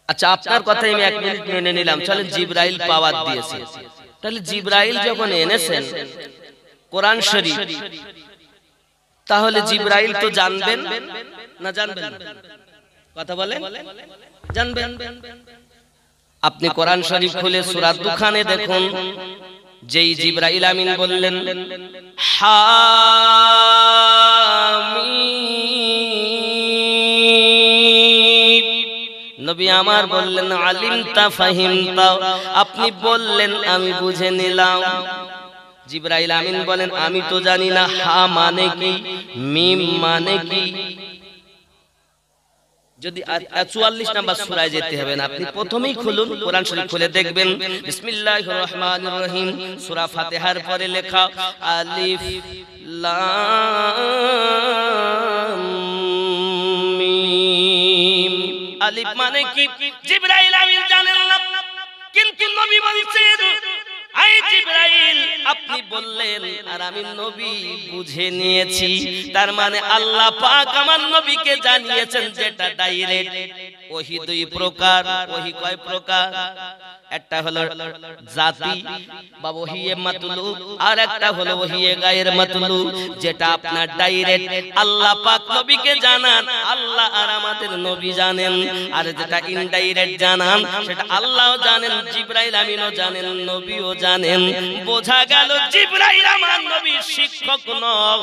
আচ্ছা আপনার কথাই আমি 1 মিনিট মেনে নিলাম, চলে জিবরাইল পাওয়ার দিয়েছে, তাহলে জিবরাইল যখন এনেছেন কোরআন শরীফ, তাহলে জিবরাইল তো জানবেন না জানবেন না? কথা বলেন, জানবেন। আপনি কোরআন শরীফ খুলে সূরা দুখানে দেখুন, যেই জিবরাইল আমিন বললেন হামিম, নবী আমার বললেন আলিমতা ফাহিমতা, আপনি বললেন আমি বুঝে নিলাম। জিবরাইল আমিন বলেন আমি তো জানি না হা মানে কি, মিম মানে কি। যদি 44 নম্বর সূরায় যেতে হবে না, আপনি প্রথমেই খুলুন কোরআন শরীফ খুলে দেখবেন বিসমিল্লাহির রহমানির রহিম, সূরা ফাতিহার পরে লেখা আলিফ লাম মিম। আলিফ মানে কি জিবরাইল আমিন জানেন না, কিন্তু নবী বলছেন আই জিবরাইল আপনি বললেন আর আমি নবী বুঝে নিয়েছি। তার মানে আল্লাহ পাক আমার নবীকে জানিয়েছেন যেটা ডাইরেক্ট ওহী। 2 প্রকার ওহী, কয় প্রকার? একটা হলো জাতি বা ওহিয়ে মাতলু, আর একটা হলো ওহিয়ে গায়ের মাতলু, যেটা আপনার ডাইরেক্ট আল্লাহ পাক নবীকে জানান, আল্লাহ আর আমাদের নবী জানেন। আর যেটা ইনডাইরেক্ট জানান সেটা আল্লাহও জানেন, জিবরাইল আমিনও জানেন, নবীও জানেন। বোঝা গেল জিবরাইল আমার নবীর শিক্ষক নয়,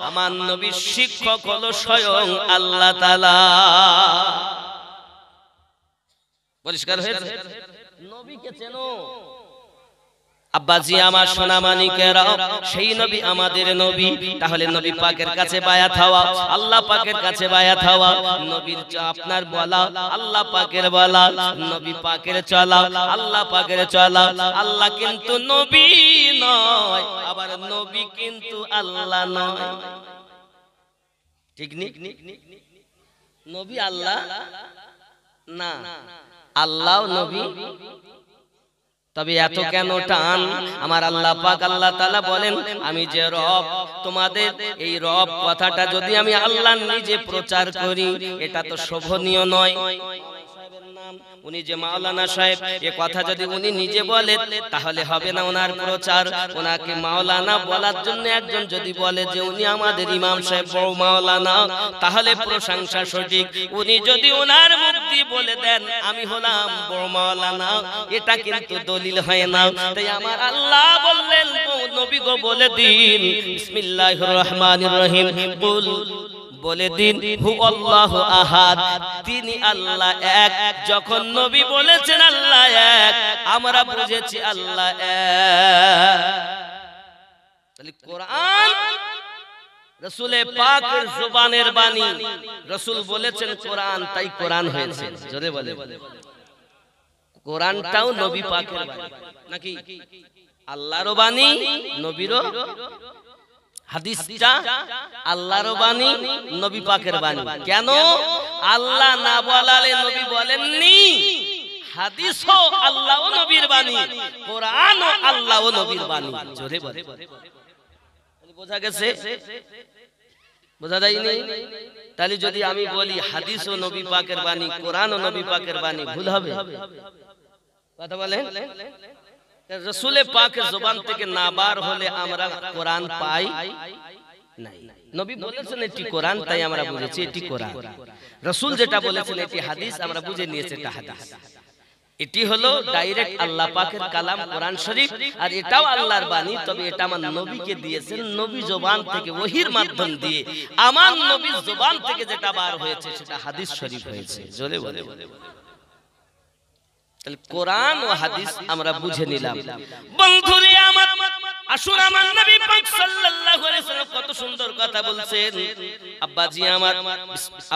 আমার নবীর শিক্ষক হলো স্বয়ং আল্লাহ তাআলা। পরিষ্কার হয়েছে? নবীকে চেনো আব্বাজি আমার সোনা মানিকেরা, সেই নবী আমাদের নবী। তাহলে নবী পাকের কাছে বায়াত হওয়া, আল্লাহ পাকের কাছে বায়াত হওয়া, নবীর আপনার বলা আল্লাহ পাকের বলা, নবী পাকের চলা আল্লাহ পাকের চলা। আল্লাহ কিন্তু নবী নয়, আবার নবী কিন্তু আল্লাহ নয়। ঠিক নি? নবী আল্লাহ না, আল্লাহ নবী। তবে এত কেন টান? আমার আল্লাহ পাক আল্লাহ তাআলা বলেন আমি যে রব, তোমাদের এই রব কথাটা যদি আমি আল্লাহ নিজে প্রচার করি এটা তো শোভনীয় নয়। উনি যে মাওলানা সাহেব, এ কথা যদি উনি নিজে বলেন তাহলে হবে না ওনার প্রচার। ওনাকে মাওলানা বলার জন্য একজন যদি বলে যে উনি আমাদের ইমাম সাহেব বড় মাওলানা, তাহলে প্রশংসা সঠিক। উনি যদি ওনার মুখ দিয়ে বলে দেন আমি হলাম বড় মাওলানা, এটা কিন্তু দলিল হয় না। তাই আমার আল্লাহ বললেন নবী গো বলে দিন বিসমিল্লাহির রহমানির রহিম, বলে দিন হু আল্লাহু আহাদ, তিনি আল্লাহ এক। যখন নবী বলেছেন আল্লাহ এক, আমরা বুঝেছি আল্লাহ এক। তাহলে কোরআন রাসূলে পাকের জবানের বাণী, রাসূল বলেছেন কোরআন, তাই কোরআন হয়েছে। জোরে বলে, কোরআনটাও নবী পাকের বাণী নাকি? আল্লাহর বাণী, নবীরও। হাদিসটা আল্লাহর বাণী, নবী পাকের বাণী। কেন? আল্লাহ না বলালে নবী বলেননি। হাদিসও আল্লাহ ও নবীর বাণী, কোরআনও আল্লাহ ও নবীর বাণী। জোরে বলে, বোঝা গেছে? বোঝা যায়নি? তাহলে যদি আমি বলি হাদিস ও নবী পাকের বাণী, কোরআন ও নবী পাকের বাণী, ভুল হবে? কথা বলেন। রাসূলে পাকের জবান থেকে না বার হলে আমরা কোরআন পাই নাই। নবী বলেছেন এটি কোরআন, তাই আমরা বুঝেছি এটি কোরআন। রাসূল যেটা বলেছেন এটি হাদিস, আমরা বুঝে নিয়েছি এটা হাদিস। এটি হলো ডাইরেক্ট আল্লাহ পাকের কালাম কোরআন শরীফ, আর এটাও আল্লাহর বাণী। তবে এটা আমার নবীকে দিয়েছেন, নবী জবান থেকে ওহীর মাধ্যম দিয়ে আমার নবীর জবান থেকে যেটা বার হয়েছে সেটা হাদিস শরীফ হয়েছে। জোরে বলে, তাহলে কোরআন ও হাদিস আমরা বুঝে নিলাম। বন্ধুরে আমার, আসুন আমার নবী পাক সাল্লাল্লাহু আলাইহি ওয়াসাল্লাম কত সুন্দর কথা বলছেন। আব্বাজি আমার,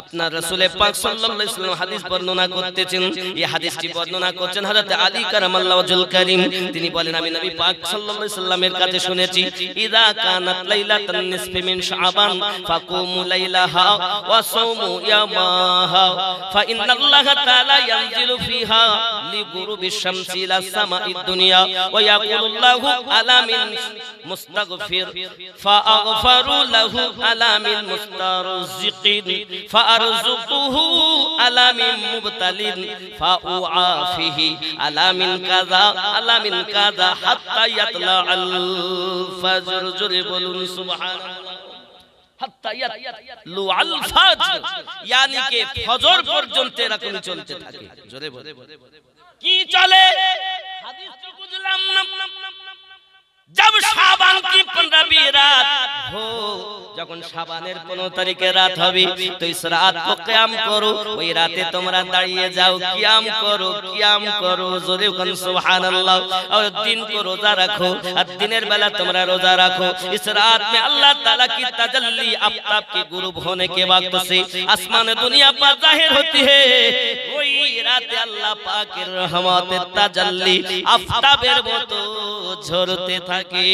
আপনার রাসূল পাক সাল্লাল্লাহু আলাইহি ওয়াসাল্লাম হাদিস বর্ণনা করতেছেন। এই হাদিসটি বর্ণনা করছেন হযরত আলী কারামাল্লাহু ওয়াজহুল কারীম। তিনি বলেন আমি নবী পাক সাল্লাল্লাহু আলাইহি ওয়াসাল্লামের কাছে শুনেছি ইযা কানাত লাইলাতুন নিসফি মিন শাবান ফাকুমু লাইলাহা ওয়া সাওমু ইয়ামাহা ফা ইন্নাল্লাহা তাআলা ইয়ানজিলু ফিহা লিগুরুবিশ শামসি ইলা সামাঈদ দুনিয়া ওয়া ইয়াকুলুল্লাহু আলা মিন মুস্তাগফির ফাআগফারু লাহু আলা মিন মুস্তারজিকিন ফাআরযুকুহু আলামিন মুবতালিন ফাউআফিহি আলামিন কাযা আলামিন কাযা হাত্তা ইয়াতলা আল ফাজর জোরে বলুন সুবহানাল্লাহ হাত্তা ইয়াতলু আল ফাজর यानी के ফজর পর্যন্ত এরকম চলতে থাকে জোরে বলে কি চলে হাদিস তো বুঝলাম না जब शाबान की 15वीं रात हो যখন শাবানের 15 তারিখে রাত হবে তো ইস রাত কো কিয়াম করো ওই রাতে তোমরা দাঁড়িয়ে যাও কিয়াম করো জোরে বলুন সুবহানাল্লাহ और दिन को रोजा रखो और दिनेर बेला তোমরা रोजा रखो इस रात में अल्लाह ताला की तजल्ली आफ्ताब के गुरूब होने के वक्त से आसमान दुनिया पर जाहिर होती है ওই রাতে আল্লাহ পাকের রহমতের তাজাল্লি आफ्ताबের মতো ঝরতে থাকে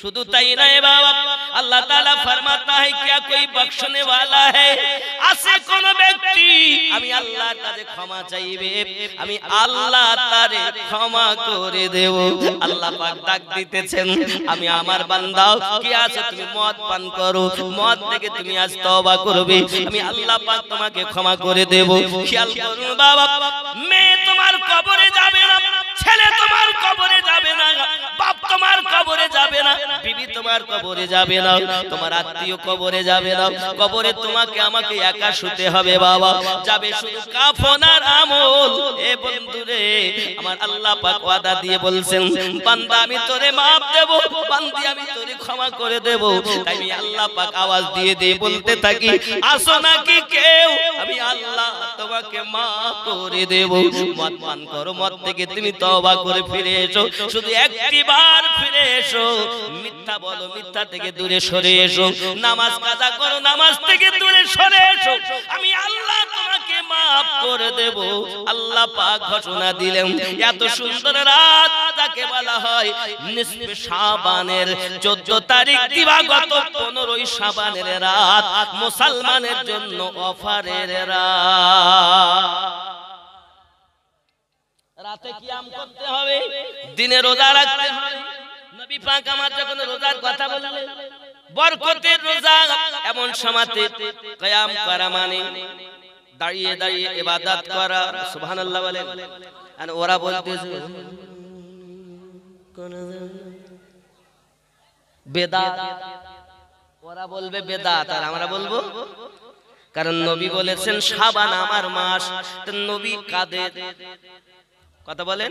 শুধু তাই নয় বাবা আল্লাহ তাআলা ফরমাতা है क्या कोई बख्शने वाला है আসে কোন ব্যক্তি আমি আল্লাহর কাছে ক্ষমা চাইবে আমি আল্লাহ তারে ক্ষমা করে দেব আল্লাহ পাক ডাক দিতেছেন আমি আমার বান্দা কি আছে তুমি মদ পান করো মদ থেকে তুমি আজ তওবা করবে আমি আল্লাহ পাক তোমাকে ক্ষমা করে দেব খেয়াল করুন বাবা মেয়ে তোমার কবরে যাবে না ছেলে তোমার কবরে যাবে না বাপ তোমার কবরে যাবে না বিবি তোমার কবরে যাবে না তোমার আত্মীয় কবরে যাবে না কবরে তোমাকে আমাকে একা শুতে হবে বাবা যাবে শুধু কাফন আর আমল এ বন্ধুরে আমার আল্লাহ পাক ওয়াদা দিয়ে বলছেন বান্দা আমি তোরে maaf দেব বান্দি আমি তোরে ক্ষমা করে দেব তাই আমি আল্লাহ পাক আওয়াজ দিয়ে দিয়ে বলতে থাকি আসো নাকি কেউ আমি আল্লাহ তোমাকে maaf করে দেব মদ পান করো মদ থেকে তুমি তওবা করে ফিরে এসো শুধু একটিবার ফিরে এসো মিথ্যা বলো মিথ্যা থেকে দূরে সরে এসো নামাজ কাজা করো নামাজ থেকে দূরে সরে এসো আমি আল্লাহ তোমাকে maaf করে দেব আল্লাহ পাক ঘোষণা দিলেন এত সুন্দর রাত যাকে বলা হয় নিসফে শাবানের 14 তারিখ দিবাগত 15ই শাবানের রাত মুসলমানের জন্য অফারের রাত রাতে কিয়াম করতে হবে দিনে রোজা রাখতে হবে নবী পাক আমার যখন রোজার কথা বললেন বরকতের রোজা এমন সময়তে কিয়াম করা মানে দাঁড়িয়ে দাঁড়িয়ে ইবাদত করা সুবহানাল্লাহ বলেন আর ওরা বলতেছে কোন বেদাত ওরা বলবে বেদাত আর আমরা বলবো কারণ নবী বলেছেন শাবান আমার মাস তো নবী কাদের কথা বলেন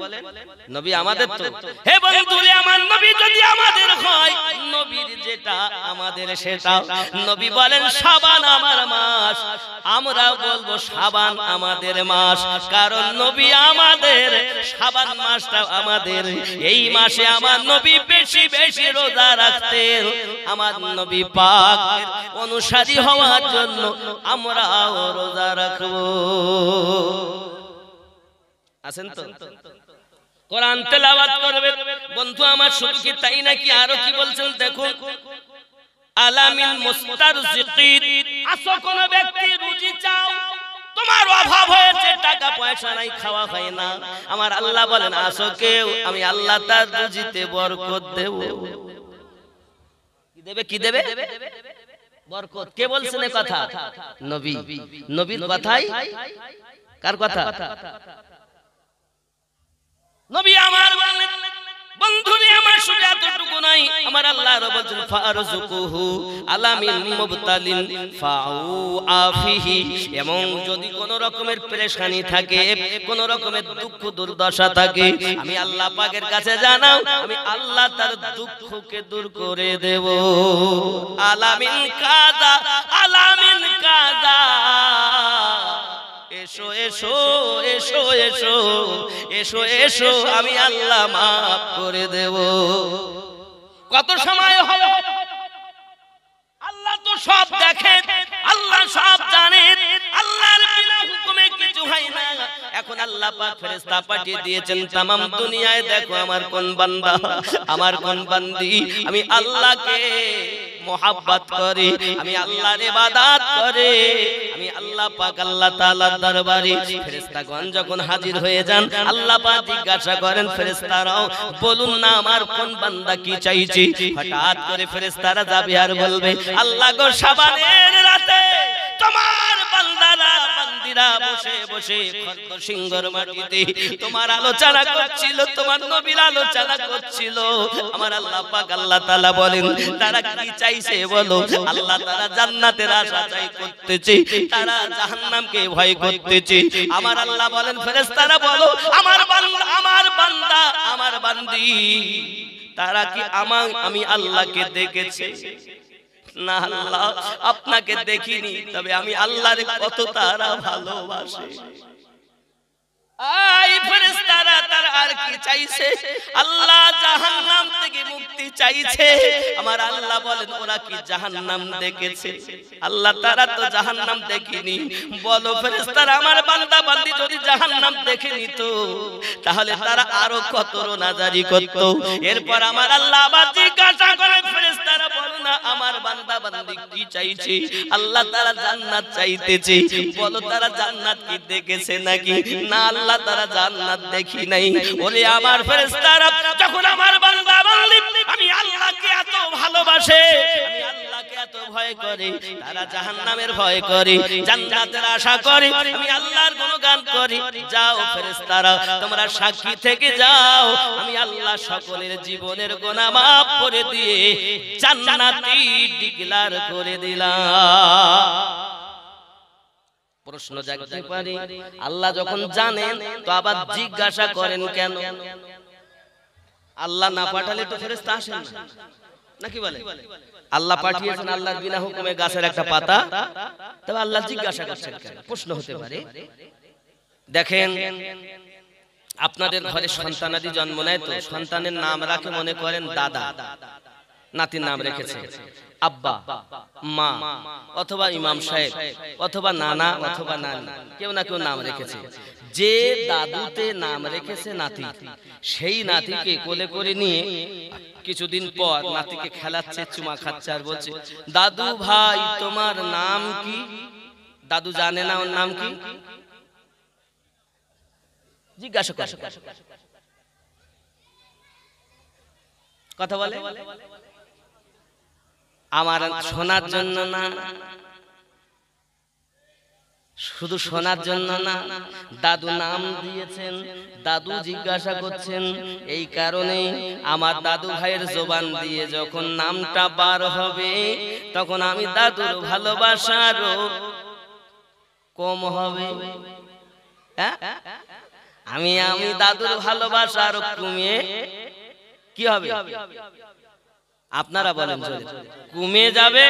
নবী আমাদের তো হে বন্ধুরে আমার নবী যদি আমাদের হয় নবীর যেটা আমাদের সেটা নবী বলেন শাবান আমার মাস আমরা বলবো শাবান আমাদের মাস কারণ নবী আমাদের শাবান মাসটা আমাদের এই মাসে আমার নবী বেশি বেশি রোজা রাখতেন আমার নবী পাক অনুসারী হওয়ার জন্য আমরাও রোজা রাখবো আছেন তো কোরআন তেলাওয়াত করবে বন্ধু আমার শুধু কি তাই নাকি আরো কি বলছেন দেখুন আলামিন মুস্তারজিকিন আসো কোন ব্যক্তি রুজি চাও তোমার অভাব হয়েছে টাকা পয়সা নাই খাওয়া হয় না আমার আল্লাহ বলেন আসো কেউ আমি আল্লাহ তার রুজিতে বরকত দেব কি দেবে বরকত কে বলছেন এই কথা নবী নবীর কথাই কার কথা নবী আমার বলেন বন্ধুরে আমার শুধু এতটুকু নাই আমার আল্লাহ বলেন ফারজুকুহু আলামিন মুবতালিন ফাউআফিহি এবং যদি কোন রকমের পেরেশানি থাকে কোন রকমের দুঃখ দুর্দশা থাকে আমি আল্লাহ পাকের কাছে জানাও আমি আল্লাহ তার দুঃখকে দূর করে দেব আলামিন কাযা এসো এসো এসো এসো এসো এসো আমি আল্লাহ maaf করে দেব কত সময় হবে আল্লাহ তো সব দেখেন আল্লাহ সব জানেন আল্লাহর বিনা হুকুমে কিছু হয় না এখন আল্লাহ পাক ফেরেশতা পাঠিয়ে দিয়েছেন तमाम দুনিয়ায় দেখো আমার কোন বান্দা আমার কোন বান্দি আমি আল্লাহকে मोहब्बत करे আমি আল্লাহর ইবাদত করে আমি আল্লাহ পাক আল্লাহ তাআলার দরবারে ফেরেশতাগণ যখন হাজির হয়ে যান আল্লাহ পাক জিজ্ঞাসা করেন ফেরেশতারাও বলুন না আমার কোন বান্দা কি চাইছে হঠাৎ করে ফেরেশতারা যাবে আর বলবে আল্লাহ গো শাবানের রাতে তোমার বান্দারা বসে বসে খর্দসিংহর মাটিতে তোমার আলোচনা করছিল, তোমার নবীর আলোচনা করছিল। আমার আল্লাহ পাক আল্লাহ তাআলা বলেন তারা কি চাইছে বলো? আল্লাহ তারা জান্নাতের আশা চাই করতেছে, তারা জাহান্নামকে ভয় করতেছে। আমার আল্লাহ বলেন ফেরেশতারা বলো আমার বান্দা আমার বান্দা আমার বান্দি তারা কি আমি আল্লাহকে দেখেছে? না আল্লাহ আপনাকে দেখিনি, তবে আমি আল্লাহর কত তারা ভালোবাসে। আই ফেরেশতারা তারা আর কি চাইছে? আল্লাহ জাহান্নাম থেকে মুক্তি চাইছে। আমার আল্লাহ বলেন ওরা কি জাহান্নাম দেখেছে? আল্লাহ তারা তো জাহান্নাম দেখেনি। বলো ফেরেশতারা আমার বান্দা বান্দি যদি জাহান্নাম দেখেনি তো তাহলে তারা আরো কত রোনাজারি করত। এরপর আমার আল্লাহ আবার জিজ্ঞাসা করে ফেরেশতারা বলো না আমার বান্দা বান্দি কি চাইছে? আল্লাহ তারা জান্নাত চাইতেছে। বলো তারা জান্নাত কি দেখেছে নাকি? না আল্লাহ তারা জান্নাত দেখি নাই। ওরে আমার ফেরেশতারা যখন আমার বান্দা বান্দি আমি আল্লাহকে এত ভালোবাসে, আমি আল্লাহকে এত ভয় করে, তারা জাহান্নামের ভয় করে, জান্নাতের আশা করে, আমি আল্লাহর গুণগান করি। যাও ফেরেশতারা তোমরা সাক্ষী থেকে যাও, আমি আল্লাহ সকলের জীবনের গুনাহ মাফ করে দিয়ে জান্নাতি ডিক্লার করে দিলাম। প্রশ্ন জাগতে পারে আল্লাহ যখন জানেন তো আবার জিজ্ঞাসা করেন কেন? আল্লাহ না পাঠালে তো ফেরেশতা আসেন না, নাকি বলে? আল্লাহ পাঠিয়েছেন আল্লাহর বিনা হুকুমে গাছের একটা পাতা, তবে আল্লাহ জিজ্ঞাসা করছেন কেন? প্রশ্ন হতে পারে। দেখেন আপনাদের ঘরে সন্তানাদি জন্ম নেয় তো সন্তানের নাম রাখে মনে করেন দাদা, নাতির নাম রেখেছে আব্বা মা অথবা ইমাম সাহেব অথবা নানা অথবা নানি, কেউ না কেউ নাম রেখেছে। যে দাদুতে নাম রেখেছে নাতি, সেই নাতিকে কোলে করে নিয়ে কিছুদিন পর নাতিকে খেলাচ্ছে, চুমা খাচ্ছে আর বলছে দাদু ভাই তোমার নাম কি? দাদু জানে না ওর নাম কি, জিজ্ঞাসা করে। কথা বলে আমার শোনার জন্য না, শুধু শোনার জন্য না, দাদু নাম দিয়েছেন, দাদু জিজ্ঞাসা করছেন। এই কারণে আমার দাদু ভাইয়ের জবান দিয়ে যখন নামটা বার হবে তখন আমি দাদুর ভালোবাসারও কম হবে। আমি দাদুর ভালোবাসা আরো কমে কি হবে? আপনারা বলেন কমে যাবে।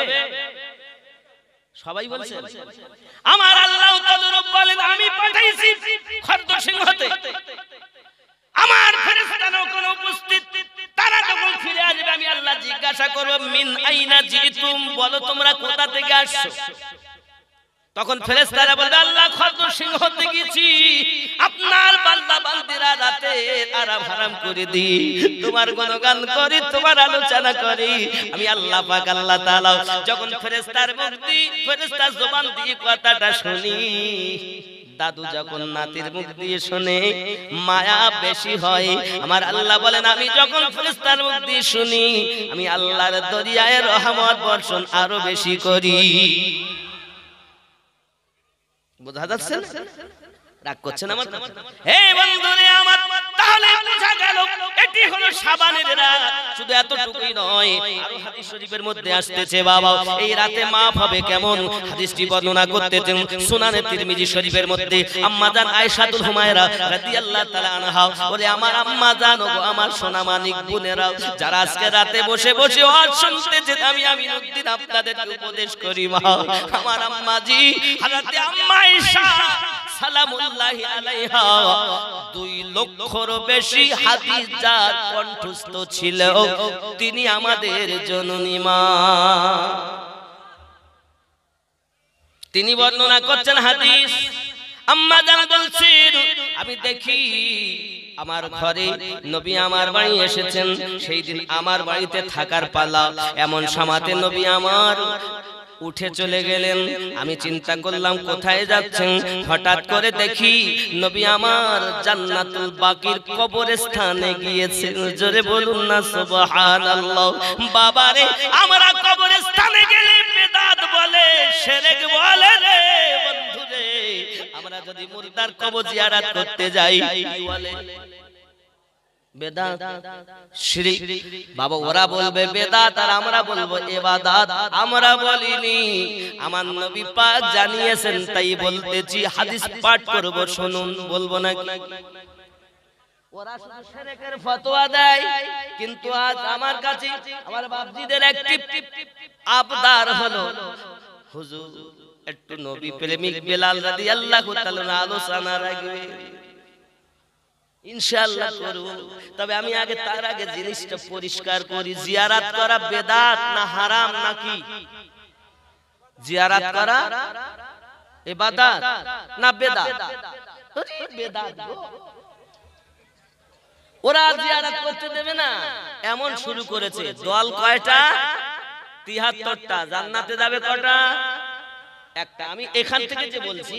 সবাই বলছে আমার আল্লাহ তদরূপ বলেন আমি পাঠাইছি খর্দসিংহতে, আমার ফেরেশতারা কোন উপস্থিত, তারা যখন ফিরে আসবে আমি আল্লাহ জিজ্ঞাসা করব মিন আইনা জিতুম, বলো তোমরা কোথা থেকে আসছো? তখন ফেরেশতারা বলবে আল্লাহ খর্দসিংহতে গেছি, আপনার বান্দা বান্দিরা রাতে আরাম হারাম করে দি, তোমার গুণগান করি, তোমার আলোচনা করি। আমি আল্লাহ পাক আল্লাহ তাআলা যখন ফেরেশতার মুখ দিয়ে ফেরেশতার জবান দিয়ে কথাটা শুনি, দাদু যখন নাতির মুখ দিয়ে শুনে মায়া বেশি হয়। আমার আল্লাহ বলেন আমি যখন ফেরেশতার মুখ দিয়ে শুনি আমি আল্লাহর দরিয়ায় রহমত বর্ষণ আরো বেশি করি। বোঝা যাচ্ছে? রাগ করছেন আমার? হে বন্ধুরে আমার, তাহলে বোঝা গেল এটি হলো শাবানের রাত। শুধু এতটুকুই নয়, আরো হাদিস শরীফের মধ্যে আসতেছে বাবা এই রাতে মাফ হবে কেমন। হাদিসটি বর্ণনা করতেছেন সুনানে তিরমিজি শরীফের মধ্যে আম্মা জান আয়েশাতুল হুমায়রা রাদিয়াল্লাহু তাআলা আনহা বলে আমার আম্মা জান ও আমার সোনা মানিক বোনেরা যারা আজকে রাতে বসে বসে ওয়াজ শুনতেছেন, আমি আমিনুদ্দিন আপনাদেরকে উপদেশ করি মা, আমার আম্মা জি হযরত আম্মা আয়েশা সালামুল্লাহি আলাইহা 2 লক্ষের বেশি হাদিস যার কণ্ঠস্থ ছিল, তিনি আমাদের জননী মা। তিনি বর্ণনা করছেন হাদিস, আম্মা জান বলছেন আমি দেখি আমার ঘরে নবী আমার বাড়ি এসেছেন, সেই দিন আমার বাড়িতে থাকার পালা, এমন সময়তে নবী আমার উঠে চলে গেলেন। আমি চিন্তা করলাম কোথায় যাচ্ছেন, হঠাৎ করে দেখি নবী আমার জান্নাতুল বাকির কবরস্থানে গিয়েছেন। জোরে বলুন না সুবহানাল্লাহ। বাবারে আমরা কবরস্থানে গেলে বেদাত বলে, শিরক বলে রে বন্ধুরে, আমরা যদি মুর্দার কবর জিয়ারত করতে যাই কি বলে বেদাত শিরক বাবা ওরা বলবে বেদাত আর আমরা বলবো ইবাদত আমরা বলিনি আমার নবী পাক জানিয়েছেন তাই বলতেছি হাদিস পাঠ করব শুনুন বলবো নাকি ওরা শুধু শিরকের ফতোয়া দেয় কিন্তু আজ আমার কাছে আমার বাপজিদের একটি আবদার হলো হুজুর একটু নবী প্রেমিক বেলাল রাদিয়াল্লাহু তাআলা আলোচনা রাখবে ইনশাআল্লাহ করব তবে আমি আগে তার আগে জিনিসটা পরিষ্কার করি জিয়ারত করা বেদাত না হারাম নাকি জিয়ারত করা ইবাদত না বেদাত বেদাত ওরা জিয়ারত করতে দেবে না এমন শুরু করেছে দল কয়টা ৭৩টা জান্নাতে যাবে কয়টা একটা আমি এখান থেকে যে বলছি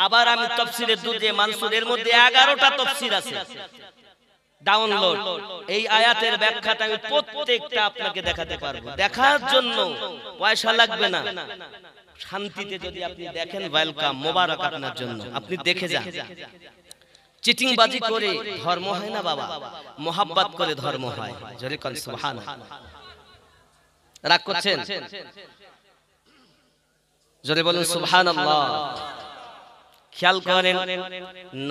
আবার আমি তাফসীরের দুজে মানসুরের মধ্যে 11টা তাফসীর আছে ডাউনলোড এই আয়াতের ব্যাখ্যাটা আমি প্রত্যেকটা আপনাকে দেখাতে পারবো দেখার জন্য পয়সা লাগবে না শান্তিতে যদি আপনি দেখেন ওয়েলকাম মোবারক আপনার জন্য আপনি দেখে যান চিটিংবাজি করে ধর্ম হয় না বাবা মোহাব্বত করে ধর্ম হয় জোরে কোন সুবহানাল্লাহ রাগ করছেন জোরে বলুন সুবহানাল্লাহ খেয়াল করেন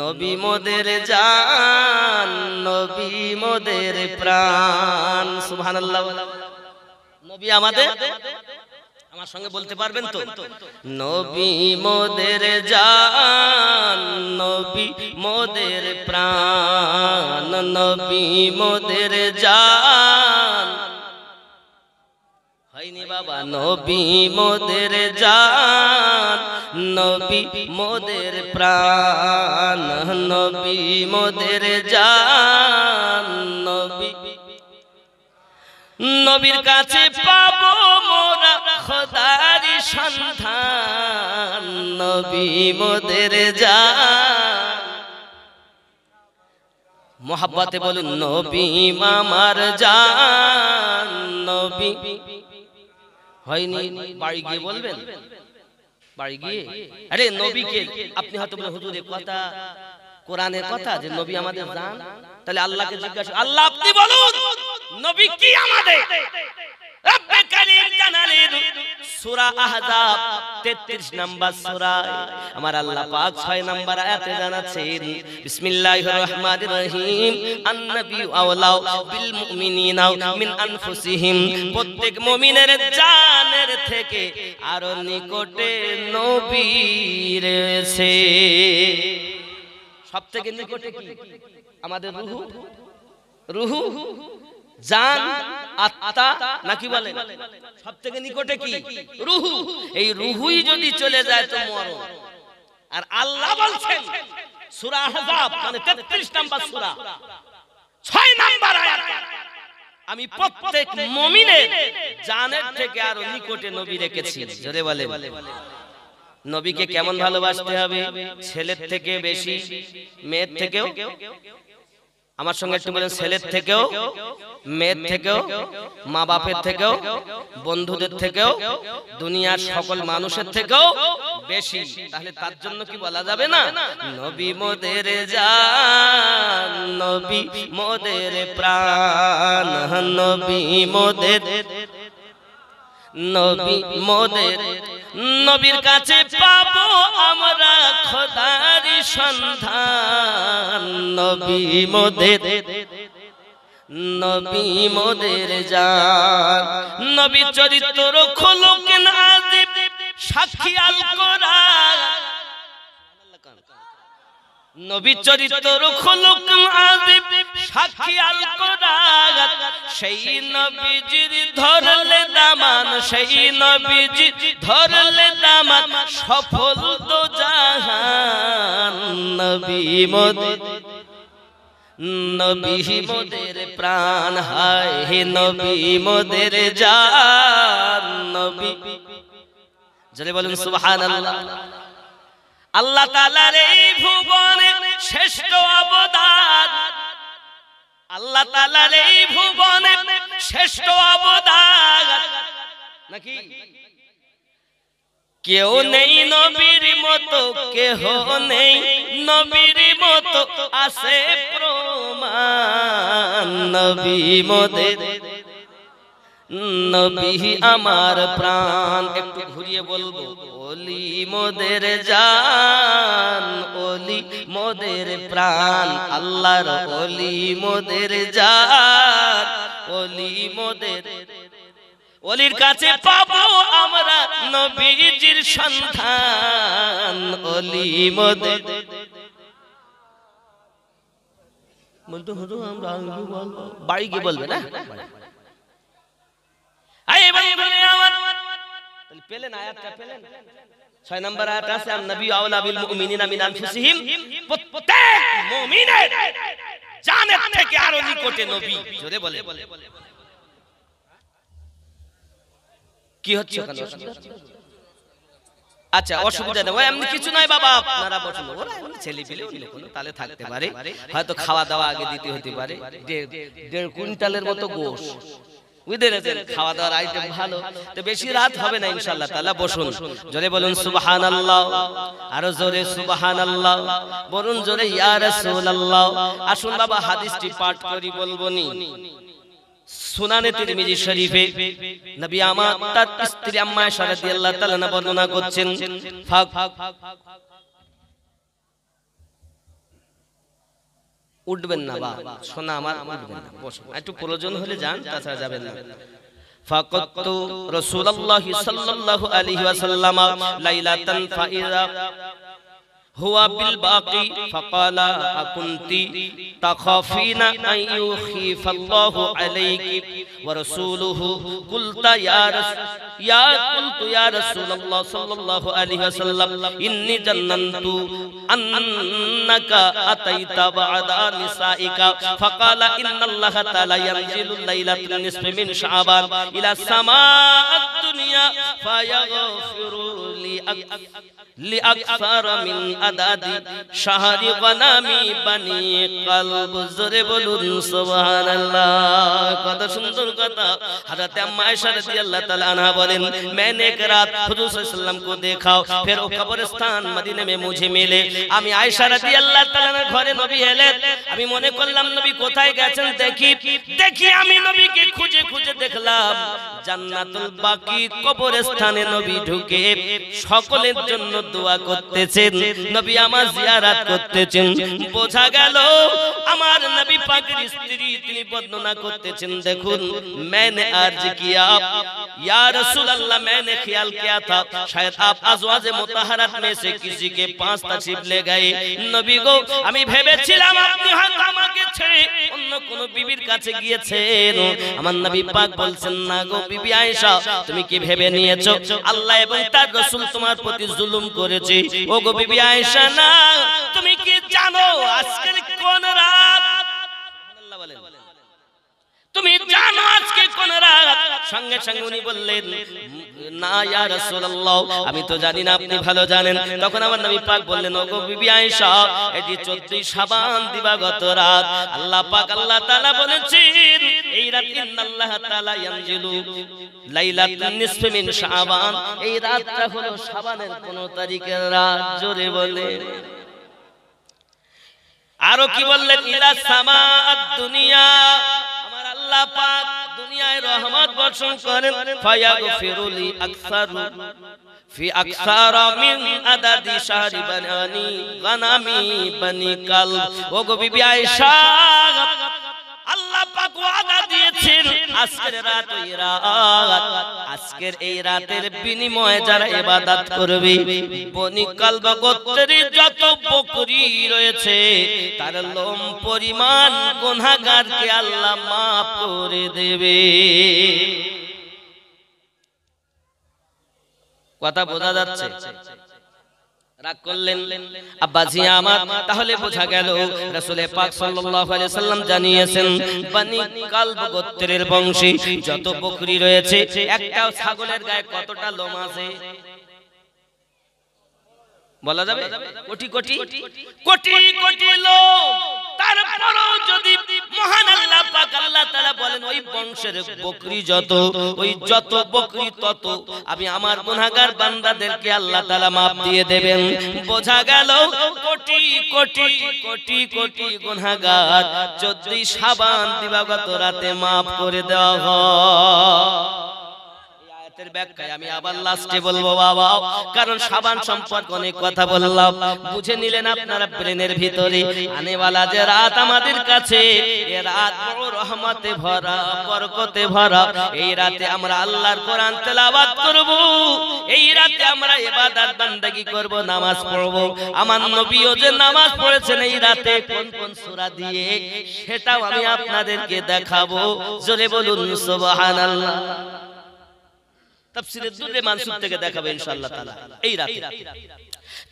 নবী মোদের জান নবী মোদের প্রাণ সুবহানাল্লাহ নবী আমাদের আমার সঙ্গে বলতে পারবেন তো নবী মোদের জান নবী মোদের প্রাণ নবী মোদের জান হয়নি বাবা নবী মোদের জান নবী মোদের প্রাণ নবী মোদের জান নবী নবীর কাছে পাবো মোরা খোদার সন্ধান নবী মোদের জান মোহাব্বতে বলুন নবী আমার জান নবী হয়নি বাড়ি গিয়ে বলবেন বাড়ি গিয়ে আরে নবীকে আপনি হয়তো বলেন হুজুর এই কথা কোরআনের কথা যে নবী আমাদের জান তাহলে আল্লাহকে জিজ্ঞাসা আল্লাহ আপনি বলুন নবী কি আমাদের রব্বে কারীম জানালেন সূরা আহজাব 33 নম্বর সূরা আমার আল্লাহ পাক 6 নম্বর আয়াতে জানাচ্ছেন বিসমিল্লাহির রহমানির রহিম আন-নবী আওলা বিল মুমিনিনা মিন আনফুসিহিম প্রত্যেক মুমিনের জানের থেকে আরো নিকটে নবী রয়েছে সবথেকে নিকটে কি আমাদের রূহ জান আত্মা নাকি বলেন সবথেকে নিকটে কি রূহ এই রূহই যদি চলে যায় তো মরণ আর আল্লাহ বলছেন সূরা আহজাব মানে 33 নম্বর সূরা 6 নম্বর আয়াত আমি প্রত্যেক মুমিনের জানের থেকে আরো নিকটে নবী রেখেছি জোরে বলেন নবীকে কেমন ভালোবাসতে হবে ছেলের থেকে বেশি মেয়ের থেকেও আমার সঙ্গে একটু বলেন ছেলের থেকেও মেয়ের থেকেও মা বাপের থেকেও বন্ধুদের থেকেও দুনিয়ার সকল মানুষের থেকেও বেশি তাহলে তার জন্য কি বলা যাবে না নবী মোদের জান নবী মোদের প্রাণ নবী মোদের নবী মোদের নবীর কাছে পাবো আমরা খোদার সন্ধান নবী মোদের নবী মোদের জান নবী চরিত্র খোলক নাজিব সাক্ষী আল কোরআন নবী চরিত্র খোলক নাজিব সাক্ষী আল কোরআন সেই নবীজির ধরলে দামান সেই নবীজি ধরলে দামান সফল তো জাহান নবী মোদের নবী মোদের প্রাণ হায় হে নবী মোদের জান নবী জোরে বলুন সুবহানাল্লাহ আল্লাহ তাআলার এই ভুবনে শ্রেষ্ঠ অবদান আল্লাহ তাআলার এই ভুবনে শ্রেষ্ঠ অবদান নাকি কেউ নেই নবীর মতো, কেহ নেই নবীর মতো, আছে প্রমাণ। নবী মোদের, নবী আমার প্রাণ। একটু ঘুরিয়ে বলবো, ওলি মোদের জান, ওলি মোদের প্রাণ। আল্লাহর ওলি মোদের জান, ওলি মোদের। ওলির কাছে পাবো আমরা নবীজির সন্ধান। ওলি মোদের বলতে হতো আমরা বাড়ি গিয়ে বলবে না। পেলেন আয়াতটা, পেলেন 6 নম্বর আয়াত আছে, আন-নবী আওলা বিল মুমিনিনা মিন আনফুসিহিম। প্রত্যেক মুমিনের জানের থেকে আরো নিকটে নবী। জোরে বলে কি হচ্ছে ওখানে? আচ্ছা, অসুবিধা নেই, এমনি কিছু নাই বাবা, আপনারা বসুন। ওরা এমনি ছেলে পেলে অন্য কোনো তালে থাকতে পারে, হয়তো খাওয়া দাওয়া আগে দিতে হতে পারে। 1.5 কুইন্টালের মতো গোশ খাওয়া দাওয়ার আইটেম ভালো, তো বেশি রাত হবে না ইনশাআল্লাহ তাআলা। বসুন, জোরে বলুন সুবহানাল্লাহ, আরো জোরে সুবহানাল্লাহ, বলুন জোরে ইয়া রাসূলুল্লাহ। আসুন বাবা হাদিসটি পাঠ করি, বলবনি। সুনানে তিরমিজি শরীফে নবী আমার তার স্ত্রী আম্মা আয়েশা রাদিয়াল্লাহু তাআলা আনহা বর্ণনা করছেন, উঠবেন না বাবা, সোনা আমার উঠবেন না, বসুন, একটু প্রয়োজন হলে যান, তাছাড়া যাবেন না। ফাকাতু রাসূলুল্লাহি সাল্লাল্লাহু আলাইহি ওয়াসাল্লাম লাইলাতান ফাইযা হুয়া বিল বাকি ফাকালা আকুনতি তাখাফিনা আন ইউখিফাল্লাহু আলাইকি ওয়া রাসূলুহু কুলতা কুলতু ইয়া রাসূলুল্লাহ সাল্লাল্লাহু আলাইহি ওয়াসাল্লাম ইন্নী জান্নাতু আন্নাকা আতাইতা বা'দা নিসাইকা ফাকালা ইন্নাল্লাহা তাআলা ইয়ানজিলু লাইলাতুন নিসফি মিন শাবান ইলা সামাআদ দুনিয়া ফায়াগফিরু লিআকসার মিন আদাদি শাহরি গনামি বানি কলব। জোরে বলুন সুবহানাল্লাহ। কত সুন্দর কথা। হযরত আম্মা আয়েশা রাদিয়াল্লাহু তাআলা আনহা বলেন, मैंने एक रात हुजूर सल्लल्लाहु अलैहि वसल्लम को देखा, फिर वो कब्रिस्तान मदीने में मुझे मिले। আমি আয়েশা রাদিয়াল্লাহু তাআলার ঘরে নবী এলেন, আমি মনে করলাম নবী কোথায় গেছেন দেখি আমি নবীকে খুঁজে খুঁজে দেখলাম জান্নাতুল বাকি কবরস্থানে নবী ঢুকে সকলের জন্য দোয়া করতেছেন, নবী আমার জিয়ারত করতেছেন। বোঝা গেল আমার নবী পাকের স্ত্রী তিনি বর্ণনা করতেছেন, দেখুন मैंने अर्ज किया या रसूल अल्लाह, मैंने ख्याल किया था शायद आप अज़वाज मुताहरात में से किसी के पास तशरीफ ले गए। नबी गो আমি ভেবেছিলাম আপনি হয়তো আমাকে ছেড়ে অন্য কোন বিবির কাছে গিয়েছেন। আমার নবী পাক বলছেন, না গো বিবি আয়েশা, তুমি কি ভেবে নিয়েছো আল্লাহ এবং তার রাসূল তোমার প্রতি জুলুম করেছে? ও গো বিবি আয়েশা, না, তুমি কি জানো আজকের কোন রাত? সুবহানাল্লাহ বলেন। তুমি জানো আজকে কোন রাত? সঙ্গে সঙ্গে উনি বললেন, না ইয়া রাসূলুল্লাহ, আমি তো জানি না, আপনি ভালো জানেন। তখন আমার নবী পাক বললেন, ওগো বিবি আয়েশা, এটি 14 শাবান দিবাগত রাত। আল্লাহ পাক আল্লাহ তাআলা বলেছেন এই রাত ইন্নাল্লাহ তাআলা ইয়ানজিলু লাইলাতুন নিসফি মিন শাবান, এই রাতটা হলো শাবানের 15 তারিখের রাত। জোরে বলে আরো কি বললেন, ইলা সামাআদ দুনিয়া, আমার আল্লাহ পাক দুনিয়ায় রহমত বর্ষণ করেন। ফায়াগফিরু লি আকসারু ফি আকসারা মিন আদাদি শাহরি বানানি গানামি বানি কলব। ও গো বিবি আয়েশা, আল্লাহ পাক ওয়াদা দিয়েছেন আজকের রাত, ওই রাত, আজকের এই রাতের বিনিময়ে যারা ইবাদত করবে, বনি কলব গোত্রের যত বকরি রয়েছে তার লোম পরিমাণ গুনাহগারকে আল্লাহ maaf করে দেবে। কথা বোঝা যাচ্ছে? রাগ করলেন আব্বাজি আমার, তাহলে বোঝা গেল রাসূল পাক সাল্লাল্লাহু আলাইহি সাল্লাম জানিয়েছেন বনি কলব গোত্রের বংশী যত বকরি রয়েছে, একটা ছাগলের গায়ে কতটা লোম আছে বলা যাবে? কোটি কোটি কোটি কোটি লোম। তারপরও যদি মহান আল্লাহ পাক আল্লাহ তাআলা বলেন ওই বংশের বকরি যত, ওই যত বকরি তত আমি আমার গুনাহগার বান্দাদেরকে আল্লাহ তাআলা maaf দিয়ে দেবেন। বোঝা গেল কোটি কোটি কোটি কোটি গুনাহগার 14ই শাবান দিবাগত রাতে maaf করে দেওয়া হয়। আয়াতের ব্যাখ্যায় আমি আবার লাস্টে বলবো বাবা, কারণ শাবান সম্পর্কে অনেক কথা বললাম, বুঝে নিলেন আপনারা ব্রেনের ভিতরে। আনেওয়ালা যে রাত আমাদের কাছে, এই রাত বড় রহমতে ভরা, বরকতে ভরা। এই রাতে আমরা আল্লাহর কোরআন তেলাওয়াত করব, এই রাতে আমরা ইবাদত বান্দাগি করব, নামাজ পড়ব। আমার নবীও যে নামাজ পড়েছেন এই রাতে কোন কোন সূরা দিয়ে, সেটাও আমি আপনাদেরকে দেখাবো। জোরে বলুন সুবহানাল্লাহ। তাফসীরে দুররে মানসুর থেকে দেখাবো ইনশাআল্লাহ তাআলা এই রাতে।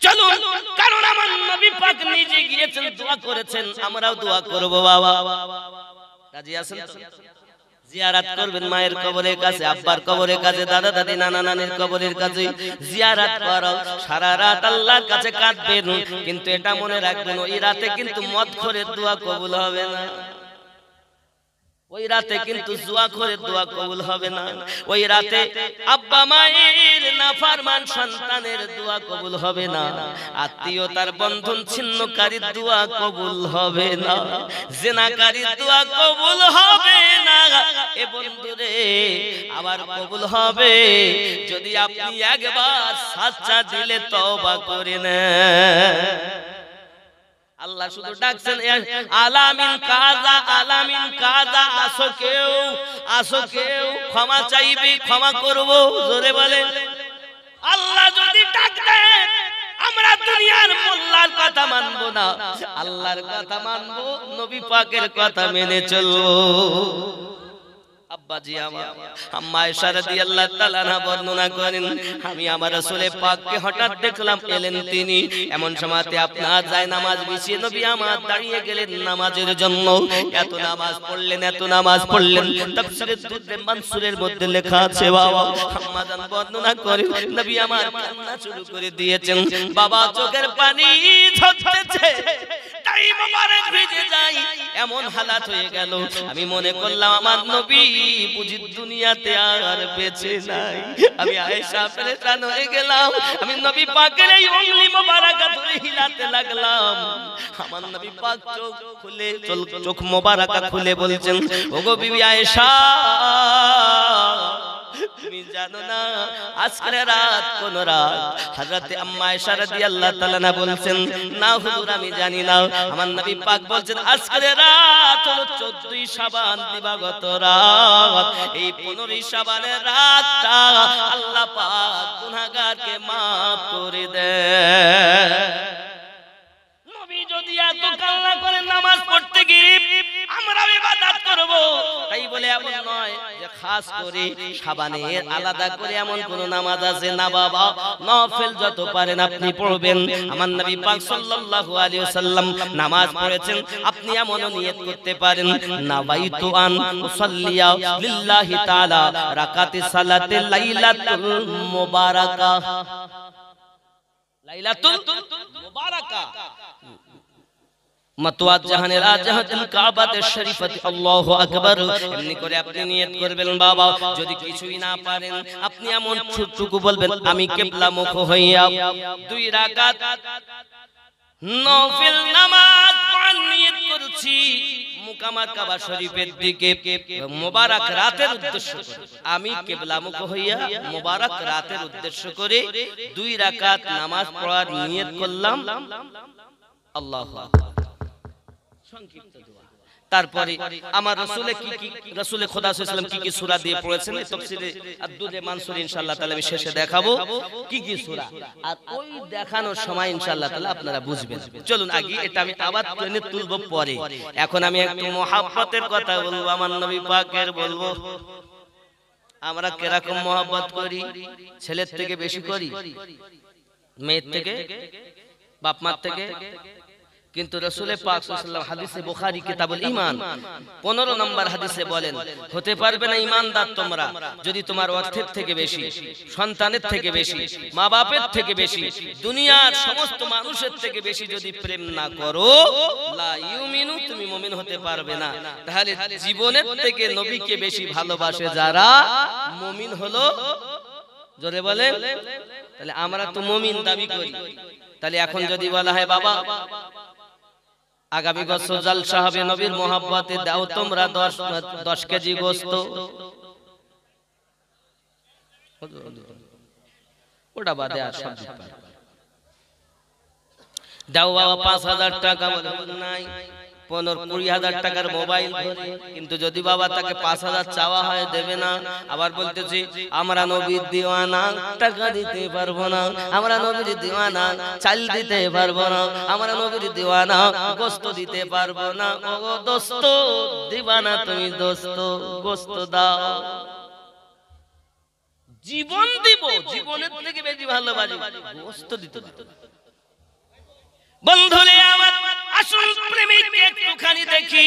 চলুন, কারণ আমার নবী পাক নিজে গিয়েছেন, দোয়া করেছেন, আমরাও দোয়া করব বাবা। রাজি আছেন তো? জিয়ারত করবেন মায়ের কবরের কাছে, আব্বার কবরের কাছে, দাদা দাদি নানা নানির কবরের কাছে জিয়ারত করো। সারা রাত আল্লাহর কাছে কাঁদবেন, কিন্তু এটা মনে রাখবেন ওই রাতে কিন্তু মদ করে দোয়া কবুল হবে না। ওই রাতে কিন্তু জুয়া করে দোয়া কবুল হবে না। ওই রাতে আব্বা মায়ের নাফরমান সন্তানের দোয়া কবুল হবে না। আত্মীয়তার বন্ধন ছিন্নকারীর দোয়া কবুল হবে না। জিনাকারীর দোয়া কবুল হবে না। এ বন্ধুরে আবার কবুল হবে যদি আপনি একবার সাচ্চা দিলে তওবা করে নেন। আল্লাহ শুধু ডাকছেন আলামিন কাজা, আলামিন কাজা, আসো কেউ, আসো কেউ, ক্ষমা চাইবে, ক্ষমা করব। জোরে বলেন। আল্লাহ যদি ডাক দেন আমরা দুনিয়ার মোল্লার কথা মানবো না, আল্লাহর কথা মানবো, নবী পাকের কথা মেনে চলবো। আব্বাজি আমার আম্মা আয়েশা রাদিয়াল্লাহু তাআলা আনহা বর্ণনা করেন, আমি আমার রাসূলে পাককে হঠাৎ দেখলাম, এলেন তিনি। এমন সময়তে আপনার যায় নামাজ বিছিয়ে নবী আমার দাঁড়িয়ে গেলেন নামাজের জন্য। এত নামাজ পড়লেন, এত নামাজ পড়লেন। তাফসীরে দুররে মানসুরের মধ্যে লেখা আছে বাবা, আম্মা জান বর্ণনা করেন নবী আমার কান্না শুরু করে দিয়েছেন। বাবা চোখের পানি ঝরতেছে, তাই মোবারক ভিজে যায়, এমন হালাত হয়ে গেল। আমি মনে করলাম আমার নবী বুঝি দুনিয়াতে আর বেঁচে নাই। আমি আয়েশা পেরেশান হয়ে গেলাম। আমি নবী পাকের এই উংলি মোবারকা ধরে হিলাতে লাগলাম। আমার নবী পাক চোখ খুলে, চোখ মোবারকা খুলে বলছেন, ওগো বিবি আয়েশা, তুমি জানো না আজকের রাত কোন রাত? হযরতে আম্মা আয়েশা রাদিয়াল্লাহু তাআলা না বলছেন, না হুজুর আমি জানি না। আমার নবী পাক বলছেন আজকের রাত হলো 14ই শাবান দিবাগত রাত। এই 15ই শাবানের রাতটা আল্লাহ পাক গুনাহগারকে maaf করে দেয়। নবী যদি এত কান্না করে নামাজ পড়তে গিয়ে আমরা ইবাদত করব, তাই বলে এমন নয় যে খাস করে শাবানের আলাদা করে এমন কোন নামাজ আছে না বাবা। নফল যত পারেন আপনি পড়বেন। আমার নবী পাক সাল্লাল্লাহু আলাইহি ওয়াসাল্লাম নামাজ পড়েছেন, আপনি এমনও নিয়ত করতে পারেন, নাবাইতু আন উসাল্লিয়া লিল্লাহি তাআলা রাকাতি সালাতে লাইলাতুল মুবারাকা। লাইলাতুল মুবারাকা মাতওয়াত জাহানের আজাহাতুল কাবাতে শরীফাতে আল্লাহু আকবার। এমনি করে আপনি নিয়ত করবেন বাবা। যদি কিছুই না পারেন আপনি এমন ছোটটুকু বলবেন, আমি কিবলামুখ হইয়া 2 রাকাত নফল নামাজ পড়ার নিয়ত করছি মুকামা কাবা শরীফের দিকে মোবারক রাতের উদ্দেশ্য করে। আমি কিবলামুখ হইয়া মোবারক রাতের উদ্দেশ্য করে 2 রাকাত নামাজ পড়ার নিয়ত করলাম। আল্লাহু আকবার। সংক্ষিপ্ত দোয়া। তারপরে আমার রাসূলে কি রাসূলে খোদা সাল্লাল্লাহু আলাইহি ওয়াসাল্লাম কি সূরা দিয়ে পড়েছেন তাফসীরে আদ-দুররে মানসুর ইনশাআল্লাহ তাআলা আমি শেষে দেখাবো কি সূরা, আর ওই দেখানোর সময় ইনশাআল্লাহ তাআলা আপনারা বুঝবেন। চলুন আগে এটা আমি আবার টেনে তুলবো পরে। এখন আমি একটু মহব্বতের কথা বলবো, আমার নবী পাকের বলবো। আমরা কিরকম মহব্বত করি? ছেলের থেকে বেশি করি, মেয়ের থেকে, বাপ মার থেকে? কিন্তু রাসূল পাক সাল্লাল্লাহু আলাইহি ওয়াসাল্লাম হাদিসে বুখারী কিতাবুল ঈমান 15 নম্বর হাদিসে বলেন, হতে পারবে না ঈমানদার তোমরা যদি তোমার অর্থের থেকে বেশি, সন্তানের থেকে বেশি, মা বাপের থেকে বেশি, দুনিয়ার সমস্ত মানুষের থেকে বেশি যদি প্রেম না করো, লা ইউমিনু, তুমি মুমিন হতে পারবে না। তাহলে জীবনের থেকে নবীকে বেশি ভালোবাসে যারা, মুমিন হলো। জোরে বলেন। তাহলে আমরা তো মুমিন দাবি করি। তাহলে এখন যদি বলা হয় বাবা আগামী বছর জালসা হবে, নবীর মোহাব্বতে দাও তোমরা 10 কেজি গোশত, ওটা বাদে আর সব দাও বাবা 5000 টাকা, নাই 15-20 টাকার মোবাইল। কিন্তু যদি বাবা তাকে 5000 চাওয়া হয় দেবে না। আবার বলতেছি আমরা নবীর দিওয়ানা, টাকা দিতে পারবো না। আমরা নবীর দিওয়ানা, চাল দিতে পারবো না। আমরা নবীর দিওয়ানা, গোশত দিতে পারবো না। ও দোস্ত দিবা না তুমি, দোস্ত গোশত দাও। জীবন দিব, জীবনের থেকে বেশি ভালোবাসি, গোশত দিতে পারবো না। বন্ধুরে আমার, আসল প্রেমিককে একটুখানি দেখি।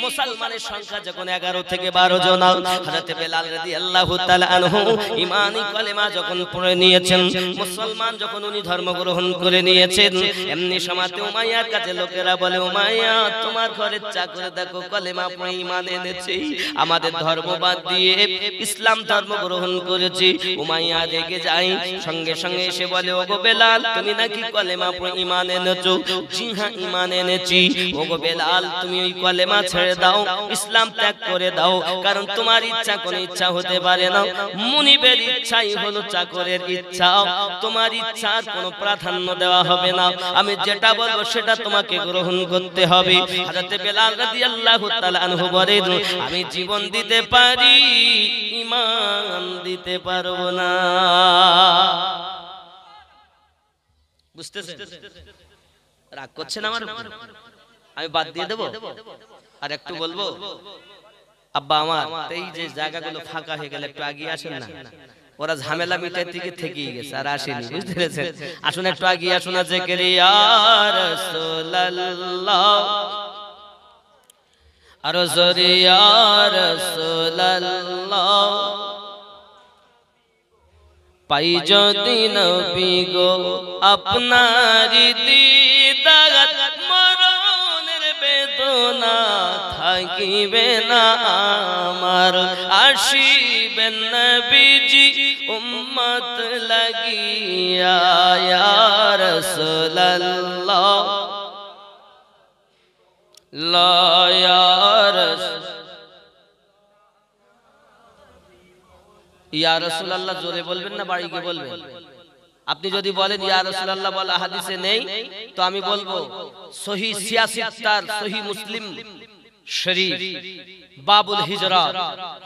মুসলমানের সংখ্যা যখন 11 থেকে 12 জন, হযরত বেলাল রাদিয়াল্লাহু তাআলা আনহু ঈমানি কলেমা যখন পড়ে নিয়েছেন, মুসলমান যখন উনি ধর্ম গ্রহণ করে নিয়েছেন, এমনি সময়তে উমাইয়ার কাছে লোকেরা বলে, উমাইয়া তোমার ঘরের চাকর দেখো কলেমা পড়ে ঈমান এনেছে, আমাদের ধর্ম বাদ দিয়ে ইসলাম ধর্ম গ্রহণ করেছে। উমাইয়া রেগে যায়, সঙ্গে সঙ্গে এসে বলে, ওগো বেলাল তুমি নাকি কলেমা পড়ে ঈমান এনেছো? জি হ্যাঁ ঈমান এনেছি। ওগো বেলাল তুমি ওই কলেমা ছেড়ে দাও, ইসলাম ত্যাগ করে দাও, কারণ তোমার ইচ্ছা কোন ইচ্ছা হতে পারে না। মুনিবের ইচ্ছাই হলো চাকরের ইচ্ছা, তোমার ইচ্ছার কোনো প্রাধান্য দেওয়া হবে না। আমি যেটা বলবো সেটা তোমাকে গ্রহণ করতে হবে। হযরত বেলাল রাদিয়াল্লাহু তাআলা আনহু বলেন, আমি জীবন দিতে পারি, ঈমান দিতে পারবো না। বুঝতেছেন? রাগ করছেন আমার? আমি বাদ দিয়ে দেবো আর একটু বলবো? আব্বা আমার এই যে জায়গাগুলো ফাঁকা হয়ে গেলে একটু আগিয়ে আসেন না। ওরা ঝামেলা মিটাইতে থেকে থেকেই গেছে, আর আসেনি। বুঝতে পেরেছেন? আসুন একটু আগিয়ে আসুন। জিকির ইয়া রাসূলুল্লাহ, আর জোরে ইয়া রাসূলুল্লাহ, পাই যদি নবী গো আপনারি দিদার, মরণের বেদনা থাকিবে না আমার। আসিবেন নবীজি উম্মত লাগিয়া, ইয়া রাসূলুল্লাহ লা ইয়া ইয়া রাসূলুল্লাহ জোরে বলবেন না বাড়ি গিয়ে বলবেন? আপনি যদি বলেন ইয়া রাসূলুল্লাহ বলা হাদিসে নেই, তো আমি বলবো সহিহ সিয়াসিত্তার, সহিহ মুসলিম শরীফ বাবুল হিজরাত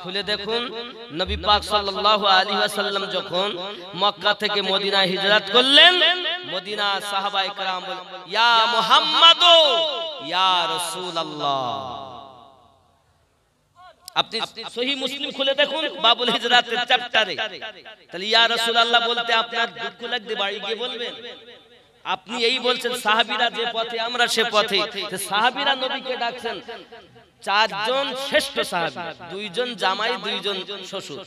খুলে দেখুন। নবী পাক সাল্লাল্লাহু আলাইহি ওয়াসাল্লাম যখন মক্কা থেকে মদিনায় হিজরত করলেন, মদিনা সাহাবায়ে কেরাম বলেন, ইয়া মুহাম্মাদ ইয়া রাসূলুল্লাহ। আপনি সহিহ মুসলিম খুলে দেখুন বাবুল হিজরাতের চ্যাপ্টারে। তাহলে ইয়া রাসূলুল্লাহ বলতে আপনার দুঃখ লাগবে, বাড়ি গিয়ে বলবেন। আপনি এই বলছেন সাহাবীরা যে পথে আমরা সে পথে। সাহাবীরা নবীকে ডাকছেন, 4 জন শ্রেষ্ঠ সাহাবী, 2 জন জামাই, 2 জন শ্বশুর।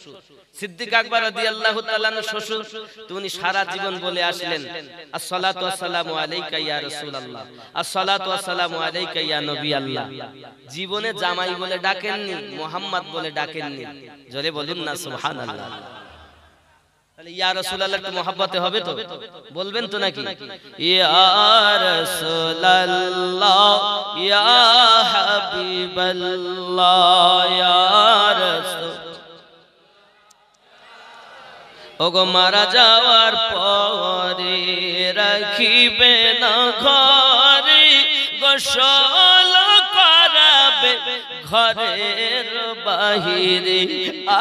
সিদ্দিক আকবর রাদিয়াল্লাহু তাআলা শ্বশুর, তিনি সারা জীবন বলে আসলেন, আসসালাতু ওয়াসসালামু আলাইকা ইয়া রাসূলুল্লাহ, আসসালাতু ওয়াসসালামু আলাইকা ইয়া নবী আল্লাহ। জীবনে জামাই বলে ডাকেননি, মুহাম্মদ বলে ডাকেননি। জোরে বলুন না সুবহানাল্লাহ। তাহলে ইয়া রাসূলুল্লাহ একটু মহব্বতে হবে তো, বলবেন তো নাকি? ইয়া রাসূলুল্লাহ ইয়া হাবিবাল্লাহ ইয়া রাসূল। ওগো মারা যাওয়ার পরে রাখিবে না ঘরে, গোসল করাবে ঘরের বাহিরে,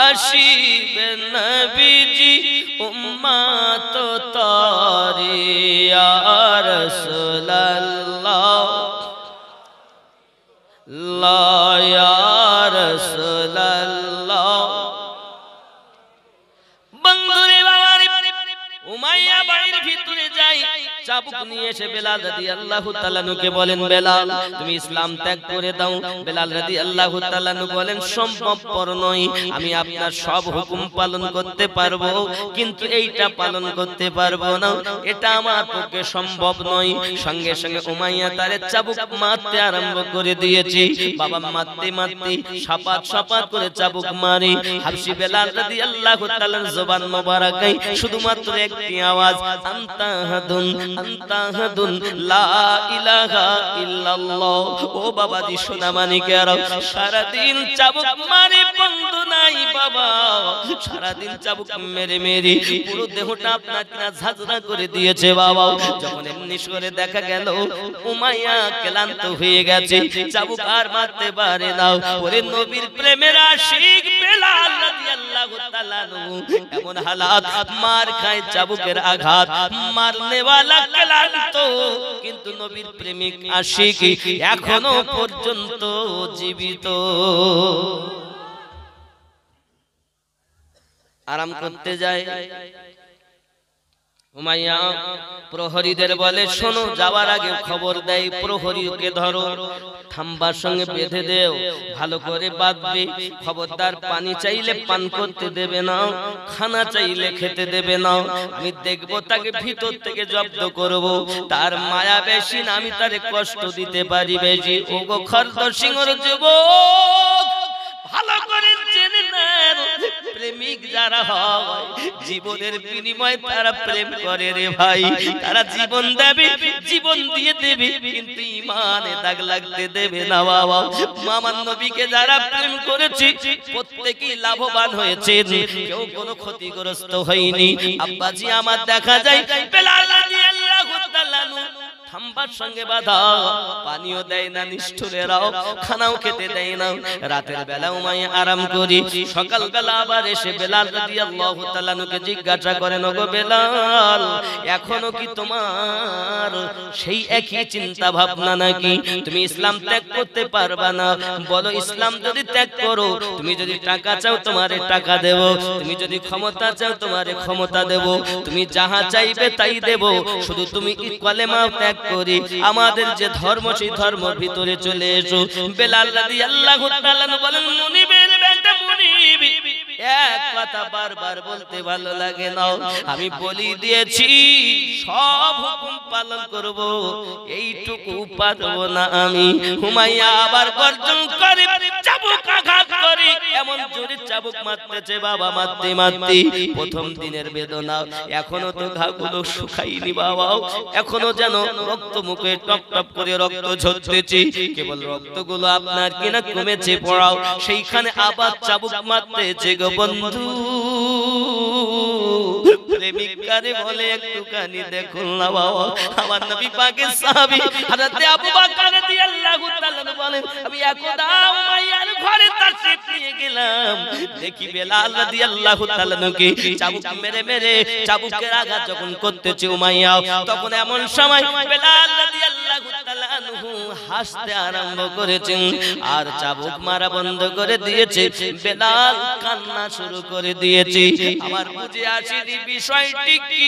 আসিবেন নবীজি উম্মত তরে, ইয়া রাসূলুল্লাহ লা ইয়া রাসূলুল্লাহ। বন্ধুরে বাবারে, উমাইয়া বাড়ির ভিতরে যাই, চাবুক নিয়ে এসে বেলাল রাদিয়াল্লাহু তাআলা নুকে বলেন, বেলাল তুমি ইসলাম ত্যাগ করে দাও। বেলাল রাদিয়াল্লাহু তাআলা নু বলেন, সম্ভবপর নয়, আমি আপনার সব হুকুম পালন করতে পারবো, কিন্তু এইটা পালন করতে পারবো না, এটা আমার পক্ষে সম্ভব নয়। সঙ্গে সঙ্গে উমাইয়া তারে চাবুক মারতে আরম্ভ করে দিয়েছে। বাবা মারতে মারতে সাপাত সাপাত করে চাবুক মারে। হাবশী বেলাল রাদিয়াল্লাহু তাআলার জবান মোবারকায় শুধুমাত্র একটি আওয়াজ, আনতা হাদুন আনতা হাদুন লা ইলাহা ইল্লাল্লাহ। ও বাবাজি সোনা মানিকেরা, সারা দিন চাবুক মারে বন্ধ নাই বাবা, সারা দিন চাবুক মেরে মেরে পুরো দেহটা আপনার কিনা ঝাঁঝরা করে দিয়েছে বাবা। যখন এমনি করে দেখা গেল উমাইয়া ক্লান্ত হয়ে গেছে, চাবুক আর মারতে পারে না। ওরে নবীর প্রেমের আশিক বেলাল রাদিয়াল্লাহু তাআলা এমন হালাত, মার খায় চাবুকের আঘাত, মারনে ওয়ালা ক্লান্ত, কিন্তু নবীর প্রেমিক আশিক এখনো পর্যন্ত জীবিত। আরাম করতে যায় উমাইয়া প্রহরীদের বলে, শোনো, যাওয়ার আগে খবর দেয়, প্রহরীকে ধরো, খাম্বার সঙ্গে বেঁধে দেও, ভালো করে বাঁধবে, খবরদার পানি চাইলে পান করতে দেবে না, খানা চাইলে খেতে দেবে না, আমি দেখবো তাকে ভিতর থেকে জব্দ করব, তার মায়া বেশি না, আমি তারে কষ্ট দিতে পারি বেশি। ওগো খরদর সিংহর যুবক, ভালো করে জেনে নেন, প্রেমিক যারা হয় জীবনের বিনিময়ে তারা প্রেম করে রে ভাই, তারা জীবন দেবে, জীবন দিয়ে দেবে, কিন্তু ঈমানে দাগ লাগতে দেবে না বাবা। আমার নবীকে যারা প্রেম করেছে প্রত্যেকই লাভবান হয়েছে, কেউ কোনো ক্ষতিগ্রস্ত হয়নি। আব্বাজি আমার দেখা যায় বেলাল রাদিয়াল্লাহু তাআলা খাম্বার সঙ্গে বাঁধা, পানিও দেয় না নিষ্ঠুরেরাও, খানাও খেতে দেয় না। রাতের বেলা উমাইয়া আরাম করি, সকাল বেলা আবার এসে বেলাল রাদিয়াল্লাহু তাআলা নুকে জিজ্ঞাসা করেন, ওগো বেলাল, এখনো কি তোমার সেই একই চিন্তা ভাবনা নাকি? তুমি ইসলাম ত্যাগ করতে পারবা না? বলো, ইসলাম যদি ত্যাগ করো, তুমি যদি টাকা চাও তোমারে টাকা দেব, তুমি যদি ক্ষমতা চাও তোমারে ক্ষমতা দেব, তুমি যাহা চাইবে তাই দেব, শুধু তুমি কলেমা ত্যাগ করি আমাদের যে ধর্ম সেই ধর্মের ভিতরে চলে এসো। বেলাল রাদিয়াল্লাহু তাআলা বলেন, মুনিবের বেটা মুনিব, এক কথা বারবার বলতে ভালো লাগে না, আমি বলি দিয়েছি সব হুকুম পালন করব, এইটুকু পারবো না আমি। উমাইয়া আবার গর্জন করে, চাবুক আঘাত করে, এমন জোরে চাবুক মারতেছে বাবা, মারতে মারতে প্রথম দিনের বেদনা এখনো তো ঘাগুলো শুকায়নি বাবা, এখনো যেন রক্ত মুখে টপ টপ করে রক্ত ঝরতেছে, কেবল রক্তগুলো আপনার কিনা কমেছে পড়াও, সেইখানে আবার চাবুক মারতেছে গো বন্ধু। প্রেমিক কারে বলে একটুখানি দেখুন না বাবা। আমার নবী পাকের সাহাবী হযরত আবু বকর রাদিয়াল্লাহু তাআলা বলেন, আমি একদা উমাইয়ার ঘরে তাশরীফ নিয়ে গেলাম, দেখি বেলাল রাদিয়াল্লাহু তাআলা কে চাবুক মেরে মেরে চাবুকের আঘাত যখন করতেছে উমাইয়া, তখন এমন সময় বেলাল রাদিয়াল্লাহু তাআলা হাসতে আরম্ভ করেছেন আর চাবুক মারা বন্ধ করে দিয়েছে। বেলাল কান্না শুরু করে দিয়েছে। আমার বুঝে আসেনি বিষয়টি কি।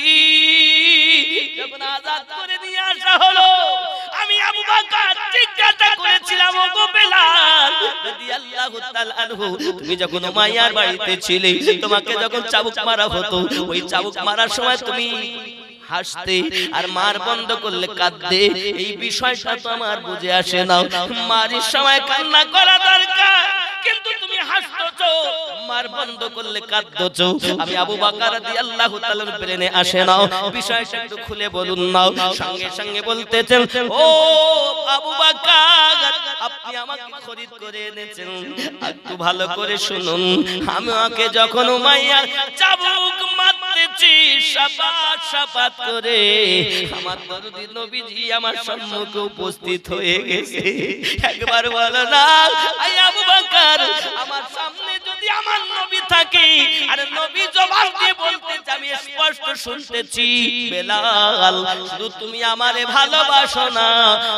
যখন আজাদ করে নিয়ে আসা হলো, আমি আবু বকর জিজ্ঞাসা করেছিলাম, ওগো বেলাল রাদিয়াল্লাহু তাআলা আনহু, তুমি যখন উমাইয়ার বাড়িতে ছিলে, তোমাকে যখন চাবুক মারা হতো, ওই চাবুক মারার সময় তুমি হাসতে আর মার বন্ধ করলে কাঁদতে, এই বিষয়টা তো আমার বুঝে আসে না। মারির সময় কান্না করা দরকার, কিন্তু তুমি হাসছো, মার বন্ধ করলে কাঁদছো। আমি আবু বকর রাদিয়াল্লাহু তাআলার ব্রেনে আসে না, বিষয়টা একটু খুলে বলুন না। সঙ্গে সঙ্গে বলতেছেন, ও আবু বকর, আপনি আমাকে খরিদ করে এনেছেন, একটু ভালো করে শুনুন। আমাকে যখন উমাইয়া চাবুক মারতেছি শাবাত শাবাত করে, আমার দরদি নবীজি আমার সম্মুখে উপস্থিত হয়ে গেছে। একবার বলো না, আই আবু বকর, আমার সামনে যদি আমার নবী থাকি আর নবী জবাব দিয়ে বলতেছে আমি স্পষ্ট শুনতেছি বেলাল শুধু তুমি আমারে ভালোবাসো না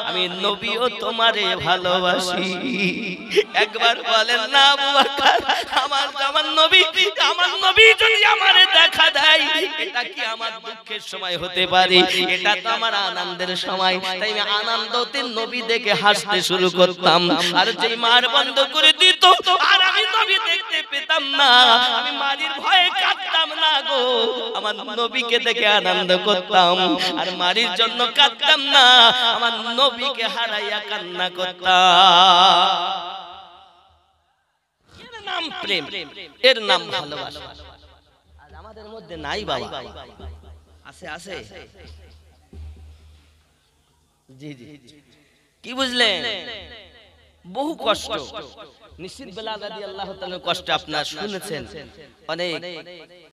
আমি নবীও তোমারে ভালোবাসি একবার বলেন না আবু বকর আমার নবী যদি আমারে দেখা দেয় এটা কি আমার দুঃখের সময় হতে পারে এটা তো আমার আনন্দের সময় তাই আমি আনন্দতে নবী দেখে হাসতে শুরু করতাম আর যেই মার বন্ধ করে দিত আর আমি নবী দেখতে পেতাম না আমি মারির ভয়ে কাঁদতাম না গো আমার নবীকে দেখে আনন্দ করতাম আর মারির জন্য কাঁদতাম না আমার নবীকে হারাইয়া কান্না করতাম এর নাম প্রেম এর নাম ভালোবাসা আজ আমাদের মধ্যে নাই বাবা আছে আছে জি জি কি বুঝলেন বহু কষ্ট নিশ্চিত বেলাল রাদিয়াল্লাহু তাআলার কষ্ট আপনারা শুনেছেন অনেক